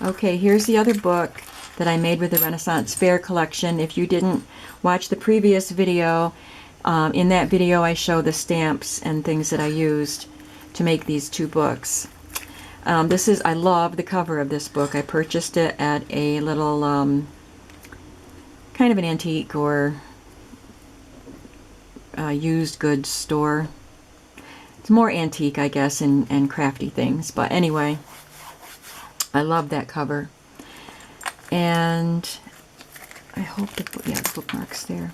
Okay, here's the other book that I made with the Renaissance Fair collection. If you didn't watch the previous video, in that video I show the stamps and things that I used to make these two books. I love the cover of this book. I purchased it at a little kind of an antique or used goods store. It's more antique, I guess, and crafty things. But anyway, I love that cover. And I hope the bookmark's there.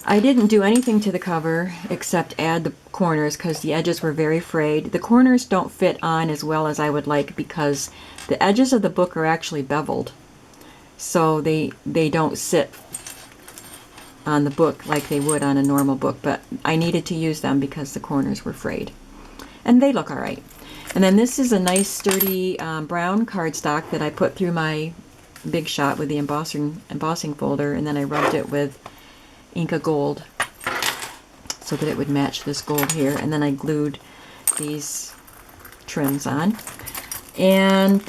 I didn't do anything to the cover except add the corners because the edges were very frayed. The corners don't fit on as well as I would like because the edges of the book are actually beveled. So they don't sit on the book like they would on a normal book, but I needed to use them because the corners were frayed. And they look alright. And then this is a nice sturdy brown cardstock that I put through my Big Shot with the embossing folder, and then I rubbed it with Inca Gold so that it would match this gold here, and then I glued these trims on. And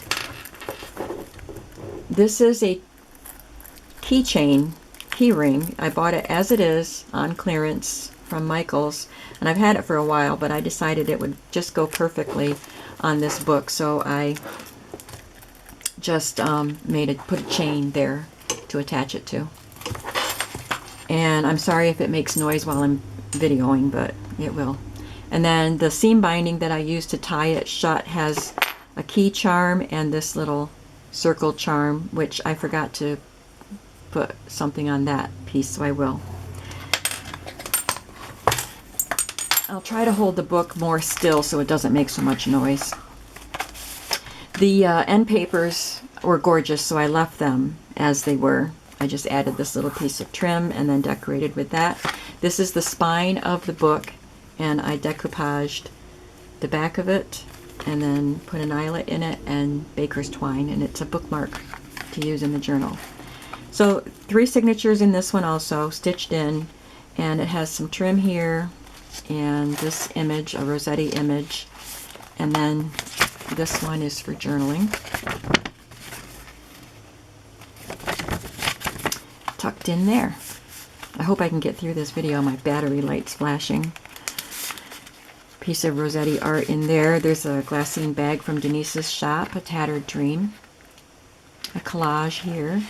this is a keychain, key ring. I bought it as it is on clearance from Michaels, and I've had it for a while, but I decided it would just go perfectly on this book, so I just put a chain there to attach it to. And I'm sorry if it makes noise while I'm videoing, but it will. And then the seam binding that I used to tie it shut has a key charm and this little circle charm, which I forgot to put something on that piece, so I will. I'll try to hold the book more still so it doesn't make so much noise. The end papers were gorgeous, so I left them as they were. I just added this little piece of trim and then decorated with that. This is the spine of the book, and I decoupaged the back of it and then put an eyelet in it and baker's twine, and it's a bookmark to use in the journal. So 3 signatures in this one also, stitched in, and it has some trim here and this image, a Rossetti image, and then this one is for journaling. Tucked in there. I hope I can get through this video. My battery light's flashing. Piece of Rossetti art in there. There's a glassine bag from Denise's shop, a tattered dream. A collage here.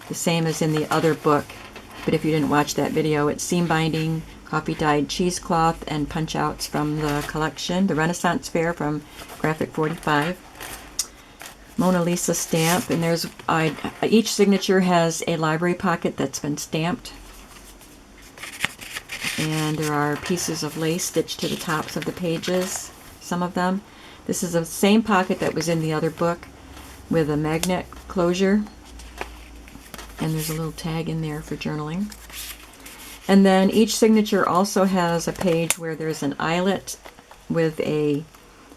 The same as in the other book, but if you didn't watch that video, it's seam binding, coffee dyed cheesecloth, and punch outs from the collection, the Renaissance Fair from Graphic 45. Mona Lisa stamp, and there's each signature has a library pocket that's been stamped, and there are pieces of lace stitched to the tops of the pages, some of them. This is the same pocket that was in the other book with a magnet closure, and there's a little tag in there for journaling. And then each signature also has a page where there's an eyelet with a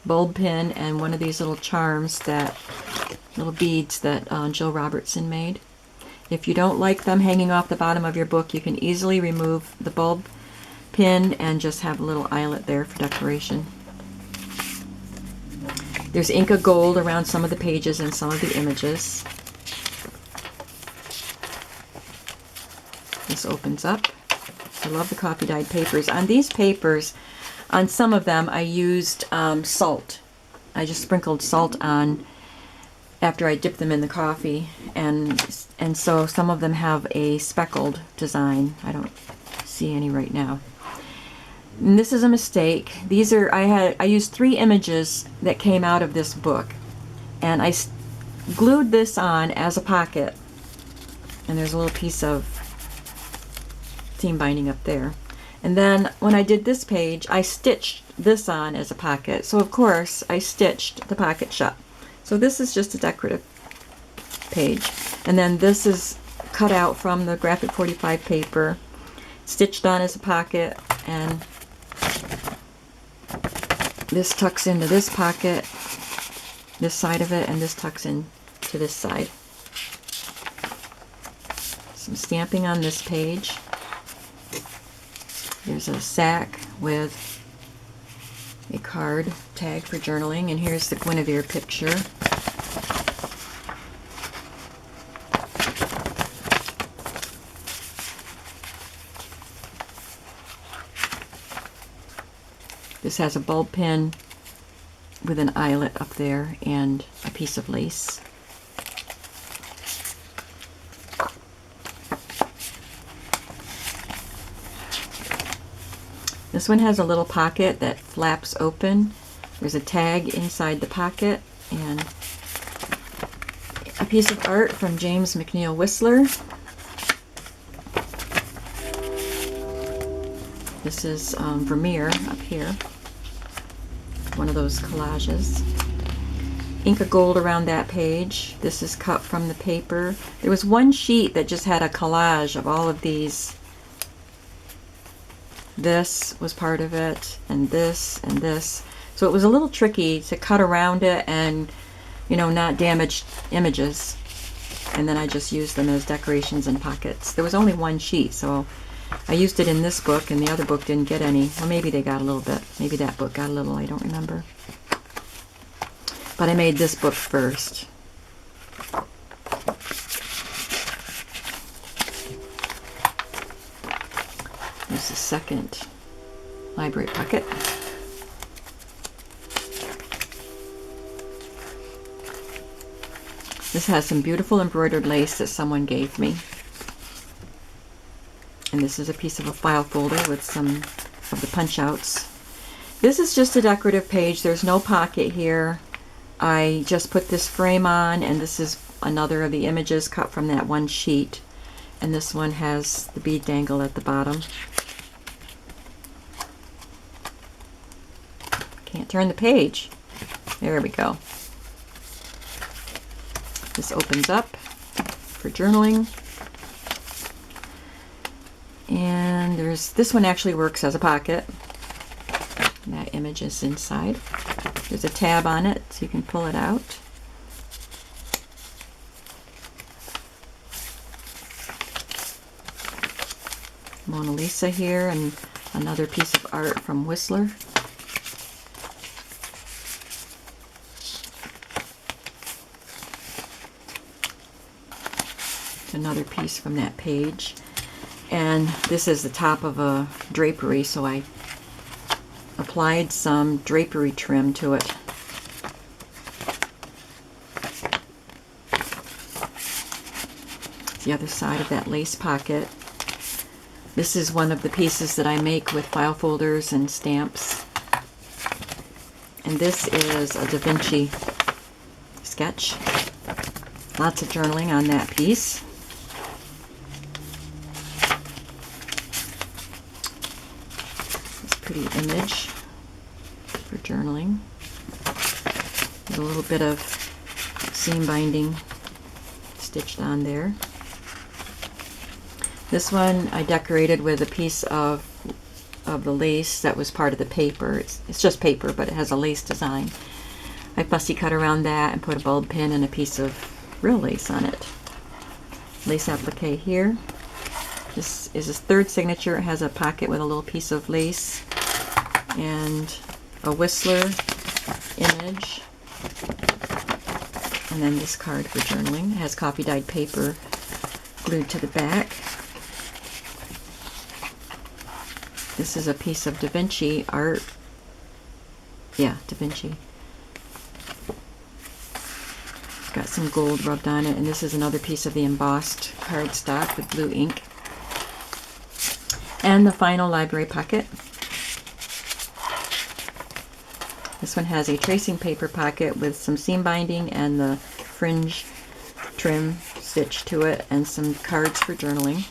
bulb pin and one of these little charms, that little beads that Jill Robertson made. If you don't like them hanging off the bottom of your book, you can easily remove the bulb pin and just have a little eyelet there for decoration. There's Inca Gold around some of the pages and some of the images. This opens up. I love the coffee dyed papers. On these papers, on some of them, I used salt. I just sprinkled salt on after I dipped them in the coffee, and so some of them have a speckled design. I don't see any right now. And this is a mistake. These are I used 3 images that came out of this book, and I glued this on as a pocket, and there's a little piece of seam binding up there. And then when I did this page, I stitched this on as a pocket. So of course I stitched the pocket shut. So this is just a decorative page. And then this is cut out from the Graphic 45 paper, stitched on as a pocket, and this tucks into this pocket, this side of it, and this tucks in to this side. Some stamping on this page. There's a sack with a card tag for journaling, and here's the Guinevere picture. This has a bulb pin with an eyelet up there and a piece of lace. This one has a little pocket that flaps open. There's a tag inside the pocket and a piece of art from James McNeill Whistler. This is Vermeer up here, one of those collages. Ink of gold around that page. This is cut from the paper. There was one sheet that just had a collage of all of these. This was part of it, and this, and this. So it was a little tricky to cut around it and, you know, not damage images. And then I just used them as decorations and pockets. There was only one sheet, so I used it in this book, and the other book didn't get any. Well, maybe they got a little bit. Maybe that book got a little, I don't remember. But I made this book first. There's the second library pocket. This has some beautiful embroidered lace that someone gave me. And this is a piece of a file folder with some of the punch outs. This is just a decorative page. There's no pocket here. I just put this frame on, and this is another of the images cut from that one sheet. And this one has the bead dangle at the bottom. Can't turn the page. There we go. This opens up for journaling. And there's this one actually works as a pocket. That image is inside. There's a tab on it so you can pull it out. Mona Lisa here and another piece of art from Whistler. Another piece from that page. And this is the top of a drapery, so I applied some drapery trim to it. The other side of that lace pocket. This is one of the pieces that I make with file folders and stamps. And this is a Da Vinci sketch. Lots of journaling on that piece. Pretty image for journaling. There's a little bit of seam binding stitched on there. This one I decorated with a piece of the lace that was part of the paper. It's just paper, but it has a lace design. I fussy cut around that and put a bulb pin and a piece of real lace on it. Lace applique here. This is his third signature. It has a pocket with a little piece of lace and a Whistler image. And then this card for journaling. It has coffee dyed paper glued to the back. This is a piece of Da Vinci art. Yeah, Da Vinci. It's got some gold rubbed on it, and this is another piece of the embossed cardstock with blue ink. And the final library pocket. This one has a tracing paper pocket with some seam binding and the fringe trim stitched to it, and some cards for journaling.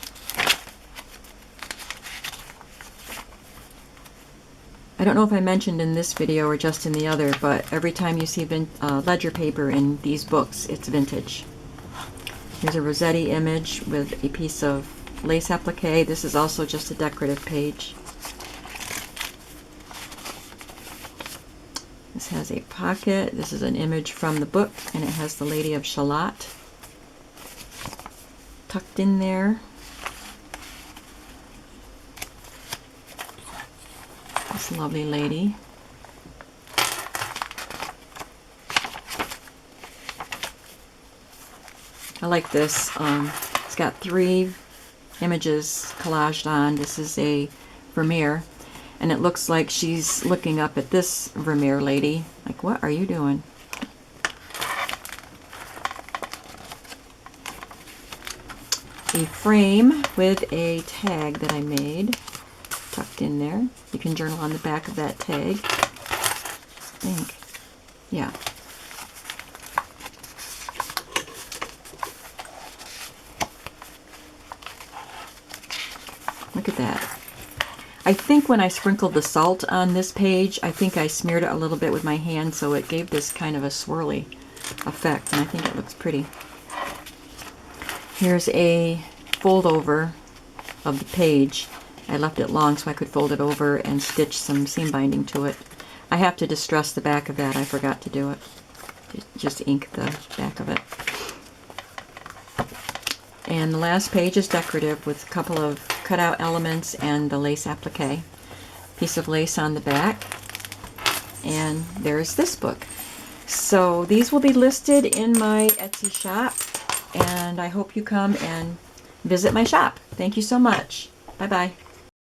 I don't know if I mentioned in this video or just in the other, but every time you see ledger paper in these books, it's vintage. Here's a Rossetti image with a piece of lace applique. This is also just a decorative page. This has a pocket. This is an image from the book, and it has the Lady of Shalott tucked in there. This lovely lady. I like this. It's got 3 images collaged on. This is a Vermeer. And it looks like she's looking up at this Vermeer lady. Like, what are you doing? A frame with a tag that I made, tucked in there. You can journal on the back of that tag, I think. Yeah. Look at that. I think when I sprinkled the salt on this page, I think I smeared it a little bit with my hand, so it gave this kind of a swirly effect, and I think it looks pretty. Here's a fold over of the page. I left it long so I could fold it over and stitch some seam binding to it. I have to distress the back of that. I forgot to do it. Just ink the back of it. And the last page is decorative with a couple of cutout elements and the lace applique. Piece of lace on the back. And there's this book. So these will be listed in my Etsy shop, and I hope you come and visit my shop. Thank you so much. Bye-bye.